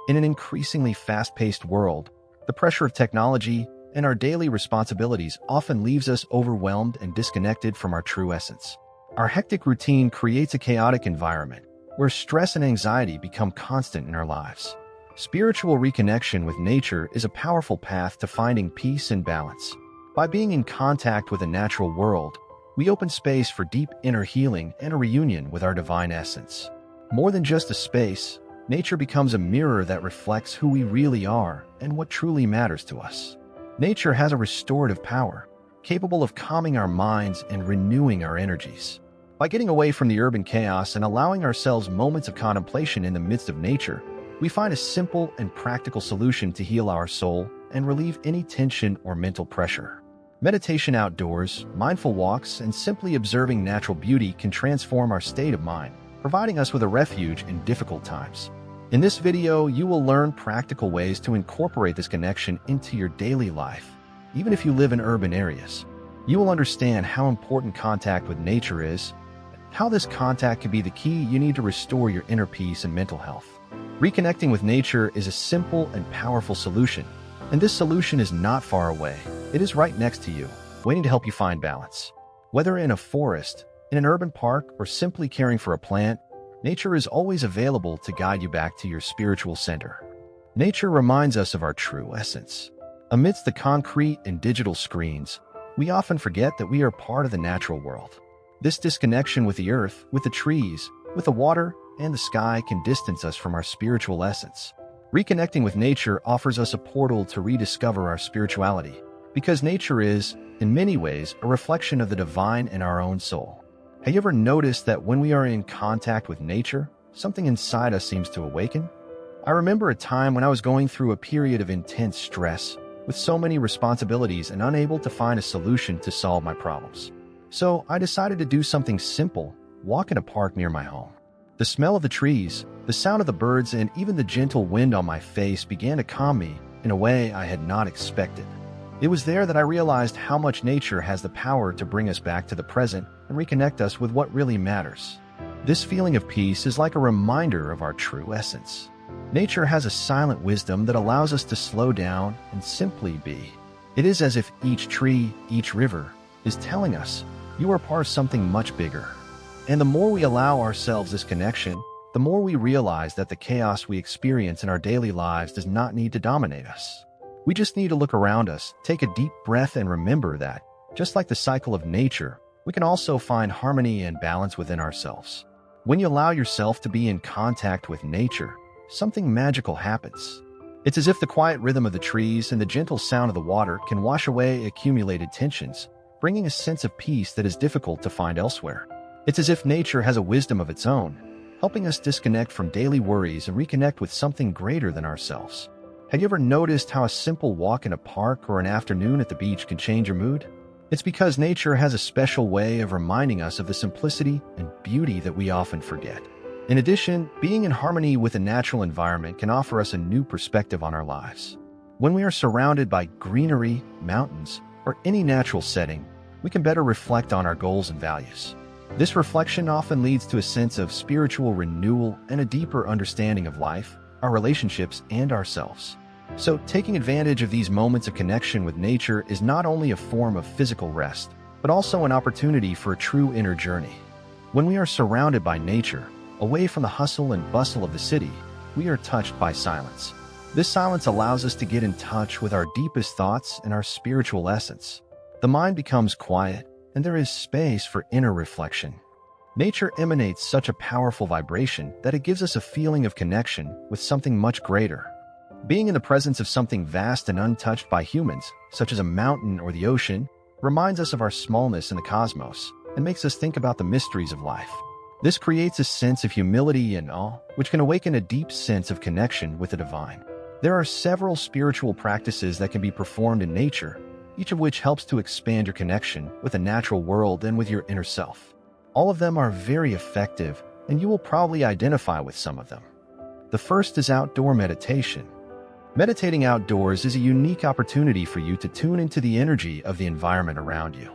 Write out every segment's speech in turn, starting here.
In an increasingly fast-paced world, the pressure of technology and our daily responsibilities often leaves us overwhelmed and disconnected from our true essence. Our hectic routine creates a chaotic environment where stress and anxiety become constant in our lives. Spiritual reconnection with nature is a powerful path to finding peace and balance. By being in contact with the natural world, we open space for deep inner healing and a reunion with our divine essence. More than just a space, nature becomes a mirror that reflects who we really are and what truly matters to us. Nature has a restorative power, capable of calming our minds and renewing our energies. By getting away from the urban chaos and allowing ourselves moments of contemplation in the midst of nature, we find a simple and practical solution to heal our soul and relieve any tension or mental pressure. Meditation outdoors, mindful walks, and simply observing natural beauty can transform our state of mind, providing us with a refuge in difficult times. In this video, you will learn practical ways to incorporate this connection into your daily life, even if you live in urban areas. You will understand how important contact with nature is, how this contact can be the key you need to restore your inner peace and mental health. Reconnecting with nature is a simple and powerful solution, and this solution is not far away. It is right next to you, waiting to help you find balance. Whether in a forest, in an urban park, or simply caring for a plant, nature is always available to guide you back to your spiritual center. Nature reminds us of our true essence. Amidst the concrete and digital screens, we often forget that we are part of the natural world. This disconnection with the earth, with the trees, with the water, and the sky can distance us from our spiritual essence. Reconnecting with nature offers us a portal to rediscover our spirituality, because nature is, in many ways, a reflection of the divine in our own soul. Have you ever noticed that when we are in contact with nature, something inside us seems to awaken? I remember a time when I was going through a period of intense stress, with so many responsibilities and unable to find a solution to solve my problems. So I decided to do something simple, walk in a park near my home. The smell of the trees, the sound of the birds, and even the gentle wind on my face began to calm me in a way I had not expected. It was there that I realized how much nature has the power to bring us back to the present and reconnect us with what really matters. This feeling of peace is like a reminder of our true essence. Nature has a silent wisdom that allows us to slow down and simply be. It is as if each tree, each river, is telling us, you are part of something much bigger. And the more we allow ourselves this connection, the more we realize that the chaos we experience in our daily lives does not need to dominate us. We just need to look around us, take a deep breath, and remember that, just like the cycle of nature, we can also find harmony and balance within ourselves. When you allow yourself to be in contact with nature, something magical happens. It's as if the quiet rhythm of the trees and the gentle sound of the water can wash away accumulated tensions, bringing a sense of peace that is difficult to find elsewhere. It's as if nature has a wisdom of its own, helping us disconnect from daily worries and reconnect with something greater than ourselves. Have you ever noticed how a simple walk in a park or an afternoon at the beach can change your mood? It's because nature has a special way of reminding us of the simplicity and beauty that we often forget. In addition, being in harmony with a natural environment can offer us a new perspective on our lives. When we are surrounded by greenery, mountains, or any natural setting, we can better reflect on our goals and values. This reflection often leads to a sense of spiritual renewal and a deeper understanding of life, our relationships, and ourselves. So, taking advantage of these moments of connection with nature is not only a form of physical rest, but also an opportunity for a true inner journey. When we are surrounded by nature, away from the hustle and bustle of the city, we are touched by silence. This silence allows us to get in touch with our deepest thoughts and our spiritual essence. The mind becomes quiet, and there is space for inner reflection. Nature emanates such a powerful vibration that it gives us a feeling of connection with something much greater. Being in the presence of something vast and untouched by humans, such as a mountain or the ocean, reminds us of our smallness in the cosmos and makes us think about the mysteries of life. This creates a sense of humility and awe, which can awaken a deep sense of connection with the divine. There are several spiritual practices that can be performed in nature, each of which helps to expand your connection with the natural world and with your inner self. All of them are very effective, and you will probably identify with some of them. The first is outdoor meditation. Meditating outdoors is a unique opportunity for you to tune into the energy of the environment around you.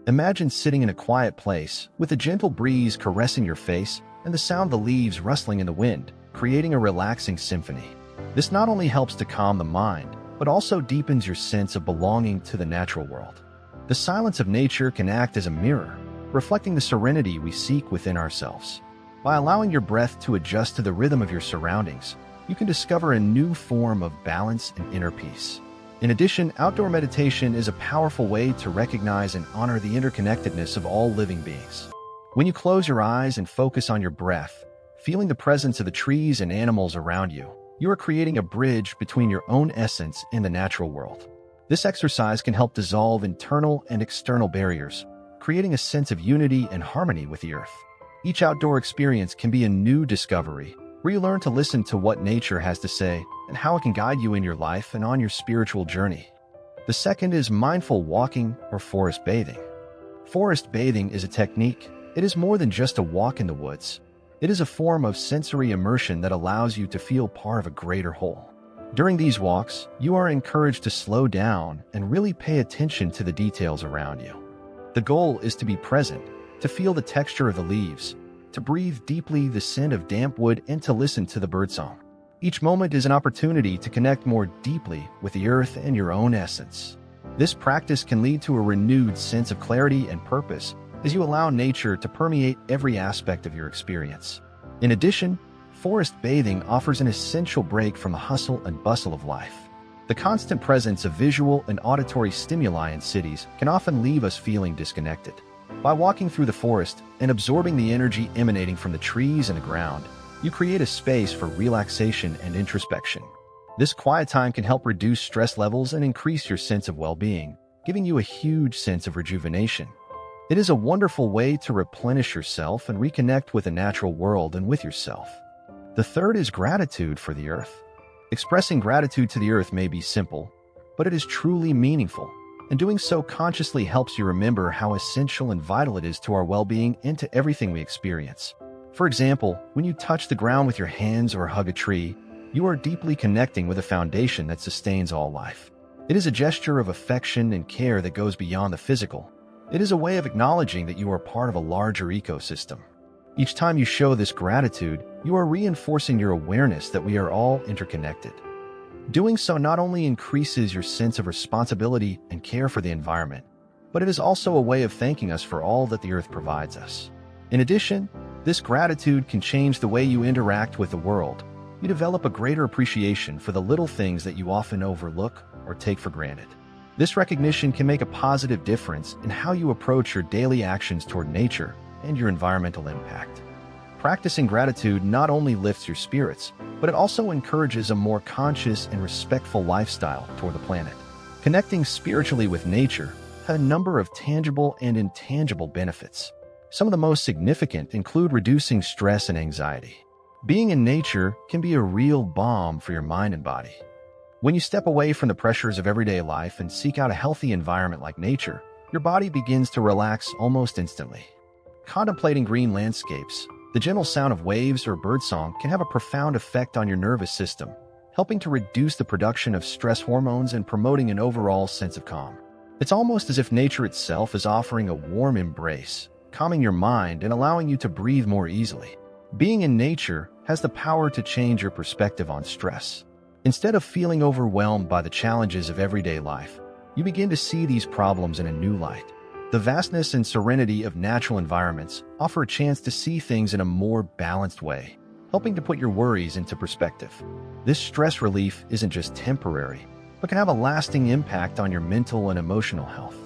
Imagine sitting in a quiet place with a gentle breeze caressing your face and the sound of the leaves rustling in the wind, creating a relaxing symphony. This not only helps to calm the mind, but also deepens your sense of belonging to the natural world. The silence of nature can act as a mirror, reflecting the serenity we seek within ourselves. By allowing your breath to adjust to the rhythm of your surroundings, you can discover a new form of balance and inner peace. In addition, outdoor meditation is a powerful way to recognize and honor the interconnectedness of all living beings. When you close your eyes and focus on your breath, feeling the presence of the trees and animals around you, you are creating a bridge between your own essence and the natural world. This exercise can help dissolve internal and external barriers, creating a sense of unity and harmony with the earth. Each outdoor experience can be a new discovery, where you learn to listen to what nature has to say and how it can guide you in your life and on your spiritual journey. The second is mindful walking or forest bathing. Forest bathing is a technique. It is more than just a walk in the woods. It is a form of sensory immersion that allows you to feel part of a greater whole. During these walks, you are encouraged to slow down and really pay attention to the details around you. The goal is to be present, to feel the texture of the leaves, to breathe deeply the scent of damp wood, and to listen to the birdsong. Each moment is an opportunity to connect more deeply with the earth and your own essence. This practice can lead to a renewed sense of clarity and purpose as you allow nature to permeate every aspect of your experience. In addition, forest bathing offers an essential break from the hustle and bustle of life. The constant presence of visual and auditory stimuli in cities can often leave us feeling disconnected. By walking through the forest and absorbing the energy emanating from the trees and the ground, you create a space for relaxation and introspection. This quiet time can help reduce stress levels and increase your sense of well-being, giving you a huge sense of rejuvenation. It is a wonderful way to replenish yourself and reconnect with the natural world and with yourself. The third is gratitude for the earth. Expressing gratitude to the earth may be simple, but it is truly meaningful, and doing so consciously helps you remember how essential and vital it is to our well-being and to everything we experience. For example, when you touch the ground with your hands or hug a tree, you are deeply connecting with a foundation that sustains all life. It is a gesture of affection and care that goes beyond the physical. It is a way of acknowledging that you are part of a larger ecosystem. Each time you show this gratitude, you are reinforcing your awareness that we are all interconnected. Doing so not only increases your sense of responsibility and care for the environment, but it is also a way of thanking us for all that the earth provides us. In addition, this gratitude can change the way you interact with the world. You develop a greater appreciation for the little things that you often overlook or take for granted. This recognition can make a positive difference in how you approach your daily actions toward nature and your environmental impact. Practicing gratitude not only lifts your spirits, but it also encourages a more conscious and respectful lifestyle toward the planet. Connecting spiritually with nature has a number of tangible and intangible benefits. Some of the most significant include reducing stress and anxiety. Being in nature can be a real balm for your mind and body. When you step away from the pressures of everyday life and seek out a healthy environment like nature, your body begins to relax almost instantly. Contemplating green landscapes, the gentle sound of waves or birdsong can have a profound effect on your nervous system, helping to reduce the production of stress hormones and promoting an overall sense of calm. It's almost as if nature itself is offering a warm embrace, calming your mind and allowing you to breathe more easily. Being in nature has the power to change your perspective on stress. Instead of feeling overwhelmed by the challenges of everyday life, you begin to see these problems in a new light. The vastness and serenity of natural environments offer a chance to see things in a more balanced way, helping to put your worries into perspective. This stress relief isn't just temporary, but can have a lasting impact on your mental and emotional health.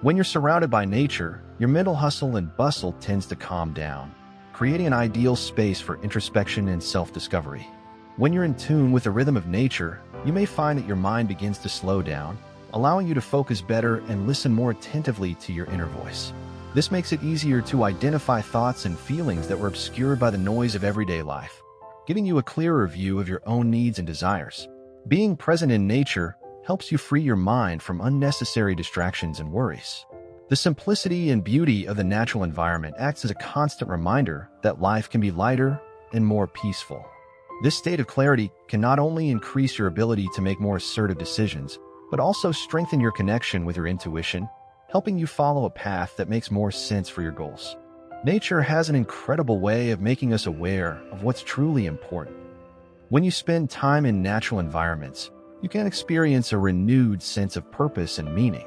When you're surrounded by nature, your mental hustle and bustle tends to calm down, creating an ideal space for introspection and self-discovery. When you're in tune with the rhythm of nature, you may find that your mind begins to slow down, allowing you to focus better and listen more attentively to your inner voice. This makes it easier to identify thoughts and feelings that were obscured by the noise of everyday life, giving you a clearer view of your own needs and desires. Being present in nature helps you free your mind from unnecessary distractions and worries. The simplicity and beauty of the natural environment acts as a constant reminder that life can be lighter and more peaceful. This state of clarity can not only increase your ability to make more assertive decisions, but also strengthen your connection with your intuition, helping you follow a path that makes more sense for your goals. Nature has an incredible way of making us aware of what's truly important. When you spend time in natural environments, you can experience a renewed sense of purpose and meaning.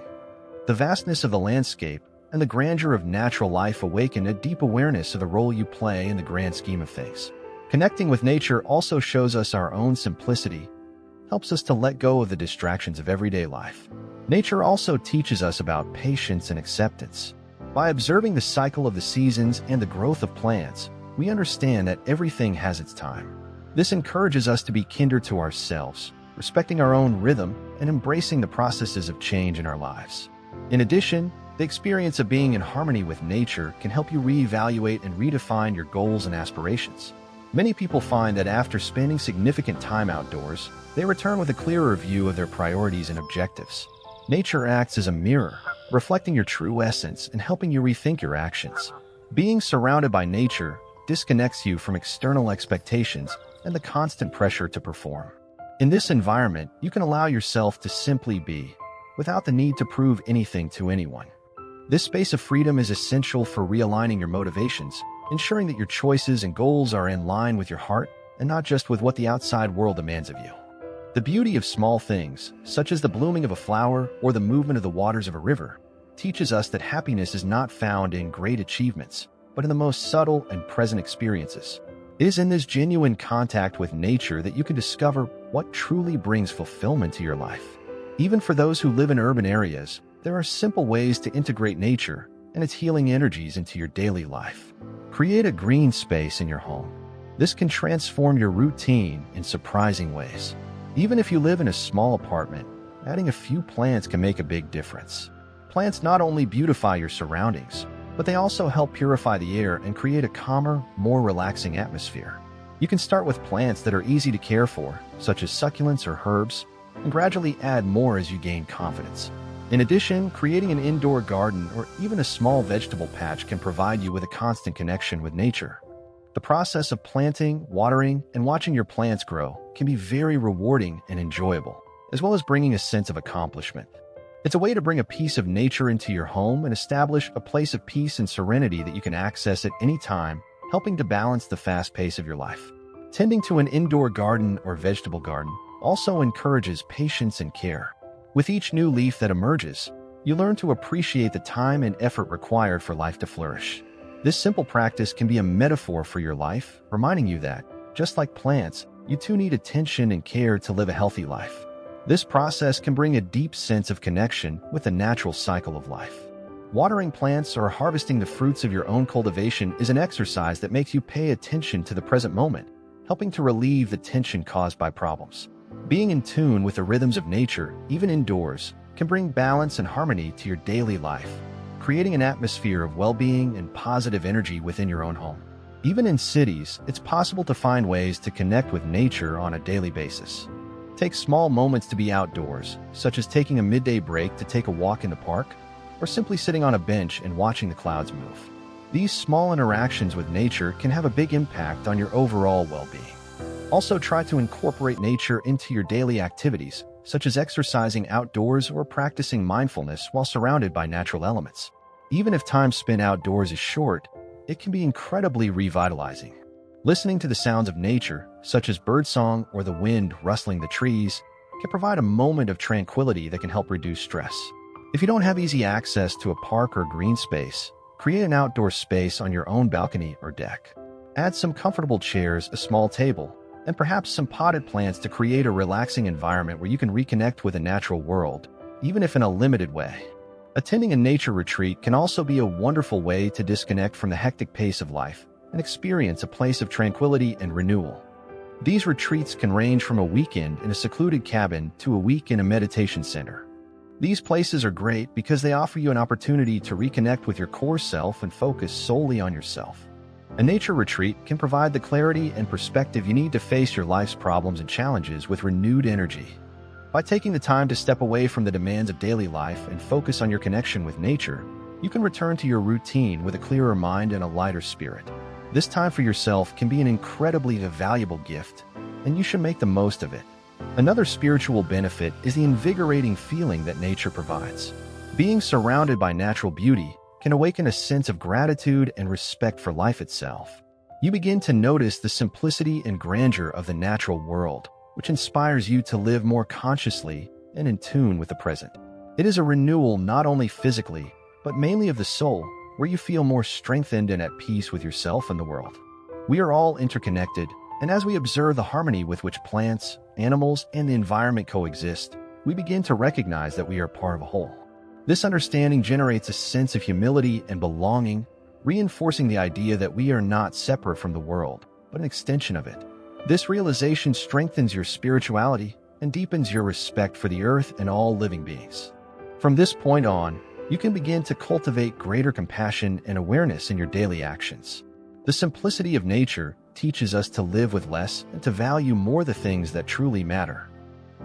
The vastness of the landscape and the grandeur of natural life awaken a deep awareness of the role you play in the grand scheme of things. Connecting with nature also shows us our own simplicity, helps us to let go of the distractions of everyday life. Nature also teaches us about patience and acceptance. By observing the cycle of the seasons and the growth of plants, we understand that everything has its time. This encourages us to be kinder to ourselves, respecting our own rhythm and embracing the processes of change in our lives. In addition, the experience of being in harmony with nature can help you reevaluate and redefine your goals and aspirations. Many people find that after spending significant time outdoors, they return with a clearer view of their priorities and objectives. Nature acts as a mirror, reflecting your true essence and helping you rethink your actions. Being surrounded by nature disconnects you from external expectations and the constant pressure to perform. In this environment, you can allow yourself to simply be, without the need to prove anything to anyone. This space of freedom is essential for realigning your motivations, ensuring that your choices and goals are in line with your heart and not just with what the outside world demands of you. The beauty of small things, such as the blooming of a flower or the movement of the waters of a river, teaches us that happiness is not found in great achievements, but in the most subtle and present experiences. It is in this genuine contact with nature that you can discover what truly brings fulfillment to your life. Even for those who live in urban areas, there are simple ways to integrate nature and its healing energies into your daily life. Create a green space in your home. This can transform your routine in surprising ways. Even if you live in a small apartment, adding a few plants can make a big difference. Plants not only beautify your surroundings, but they also help purify the air and create a calmer, more relaxing atmosphere. You can start with plants that are easy to care for, such as succulents or herbs, and gradually add more as you gain confidence. In addition, creating an indoor garden or even a small vegetable patch can provide you with a constant connection with nature. The process of planting, watering, and watching your plants grow can be very rewarding and enjoyable, as well as bringing a sense of accomplishment. It's a way to bring a piece of nature into your home and establish a place of peace and serenity that you can access at any time, helping to balance the fast pace of your life. Tending to an indoor garden or vegetable garden also encourages patience and care. With each new leaf that emerges, you learn to appreciate the time and effort required for life to flourish. This simple practice can be a metaphor for your life, reminding you that, just like plants, you too need attention and care to live a healthy life. This process can bring a deep sense of connection with the natural cycle of life. Watering plants or harvesting the fruits of your own cultivation is an exercise that makes you pay attention to the present moment, helping to relieve the tension caused by problems. Being in tune with the rhythms of nature, even indoors, can bring balance and harmony to your daily life, creating an atmosphere of well-being and positive energy within your own home. Even in cities, it's possible to find ways to connect with nature on a daily basis. Take small moments to be outdoors, such as taking a midday break to take a walk in the park, or simply sitting on a bench and watching the clouds move. These small interactions with nature can have a big impact on your overall well-being. Also, try to incorporate nature into your daily activities, such as exercising outdoors or practicing mindfulness while surrounded by natural elements. Even if time spent outdoors is short, it can be incredibly revitalizing. Listening to the sounds of nature, such as birdsong or the wind rustling the trees, can provide a moment of tranquility that can help reduce stress. If you don't have easy access to a park or green space, create an outdoor space on your own balcony or deck. Add some comfortable chairs, a small table, and perhaps some potted plants to create a relaxing environment where you can reconnect with the natural world, even if in a limited way. Attending a nature retreat can also be a wonderful way to disconnect from the hectic pace of life and experience a place of tranquility and renewal. These retreats can range from a weekend in a secluded cabin to a week in a meditation center. These places are great because they offer you an opportunity to reconnect with your core self and focus solely on yourself. A nature retreat can provide the clarity and perspective you need to face your life's problems and challenges with renewed energy. By taking the time to step away from the demands of daily life and focus on your connection with nature, you can return to your routine with a clearer mind and a lighter spirit. This time for yourself can be an incredibly valuable gift, and you should make the most of it. Another spiritual benefit is the invigorating feeling that nature provides. Being surrounded by natural beauty can awaken a sense of gratitude and respect for life itself. You begin to notice the simplicity and grandeur of the natural world, which inspires you to live more consciously and in tune with the present. It is a renewal not only physically, but mainly of the soul, where you feel more strengthened and at peace with yourself and the world. We are all interconnected, and as we observe the harmony with which plants, animals, and the environment coexist, we begin to recognize that we are part of a whole. This understanding generates a sense of humility and belonging, reinforcing the idea that we are not separate from the world, but an extension of it. This realization strengthens your spirituality and deepens your respect for the earth and all living beings. From this point on, you can begin to cultivate greater compassion and awareness in your daily actions. The simplicity of nature teaches us to live with less and to value more the things that truly matter.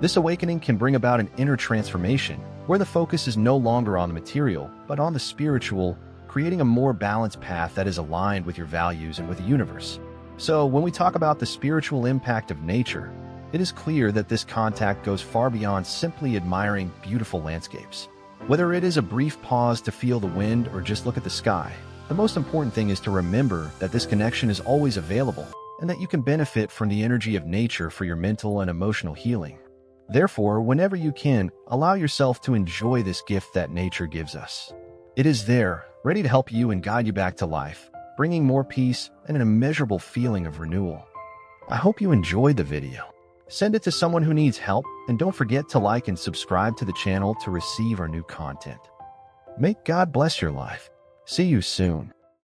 This awakening can bring about an inner transformation where the focus is no longer on the material, but on the spiritual, creating a more balanced path that is aligned with your values and with the universe. So, when we talk about the spiritual impact of nature, it is clear that this contact goes far beyond simply admiring beautiful landscapes. Whether it is a brief pause to feel the wind or just look at the sky, the most important thing is to remember that this connection is always available and that you can benefit from the energy of nature for your mental and emotional healing. Therefore, whenever you can, allow yourself to enjoy this gift that nature gives us. It is there, ready to help you and guide you back to life, bringing more peace and an immeasurable feeling of renewal. I hope you enjoyed the video. Send it to someone who needs help, and don't forget to like and subscribe to the channel to receive our new content. May God bless your life. See you soon.